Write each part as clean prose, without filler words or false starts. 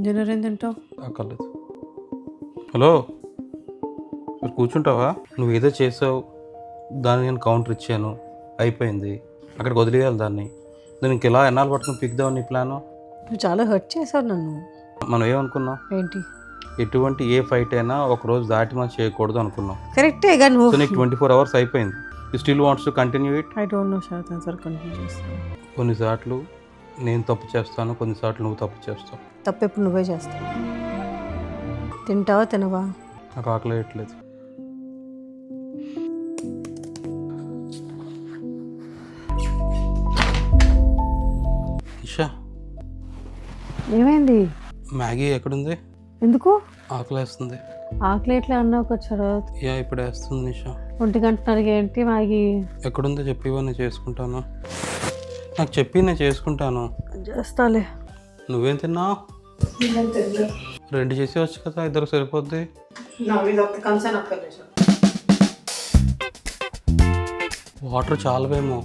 Dinner ఏం తింటావు? అక్కర్లేదు. హలో, మీరు కూర్చుంటావా? నువ్వు ఏదో చేసావు, దాన్ని నేను కౌంటర్ ఇచ్చాను, అయిపోయింది. అక్కడికి వదిలేయాలి దాన్ని. నేను ఇంక ఇలా ఎన్నాళ్ళు పట్టుకుని పిక్దావు నీ ప్లాను. నువ్వు చాలా హర్ట్ చేశావు నన్ను. మనం ఏమనుకున్నాం? ఏంటి? ఎటువంటి ఏ ఫైట్ అయినా ఒక రోజు దాటి మనం చేయకూడదు అనుకున్నాం. కరెక్టే కానీ సో నువ్వు నీకు 24 hours అయిపోయింది. You still wants to continue it. I don't know Sharada, sir continue చేస్తాను. కొన్నిసార్లు నేను తప్పు చేస్తాను, కొన్నిసార్లు నువ్వు తప్పు చేస్తావు. తప్పు ఎప్పుడు నువ్వే చేస్తావు. తింటావా తినవా? నాకు ఆకలి వేయట్లేదు. ఇషా, ఏమైంది? మ్యాగీ ఎక్కడుంది? ఎందుకు? ఆకలి వేస్తుంది. ఆకలి ఎట్లా అన్నావు ఒక శరత్? యా, ఇప్పుడు వేస్తుంది నిషా. 1 గంటన్నరకి ఏంటి మ్యాగీ? ఎక్కడుందో చెప్పివా, నేను చేసుకుంటాను. నాకు చెప్పి నేను చేసుకుంటాను. చేస్తాలే. నువ్వేం తిన్నావు? 2 చేసేవచ్చు కదా, 2 సరిపోద్ది. వాటర్ చాలవేమో,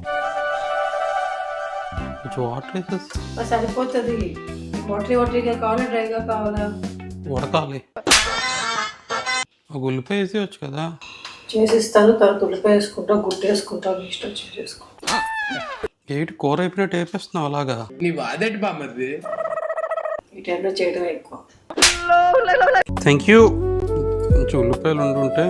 కొంచెం వాటర్ వేసేసి సరిపోతుంది. వాటరీగా కావాలా, డ్రైగా కావాలా? ఉడకాలి. ఒక ఉల్లిపాయ వేసేయచ్చు కదా. చేసిస్తాను, తర్వాత ఉల్లిపాయ వేసుకుంటా, గుడ్డు వేసుకుంటా, ఇష్టం చేసేసుకో. ఏంటి కూర అయిపోయినట్టు వేపేస్తున్నావు అలాగా? నీ బాధటి బామ్మది. ఈ టైంలో చేయడం ఎక్కువ. Thank you. కొంచెం ఉల్లిపాయలు ఉండుంటే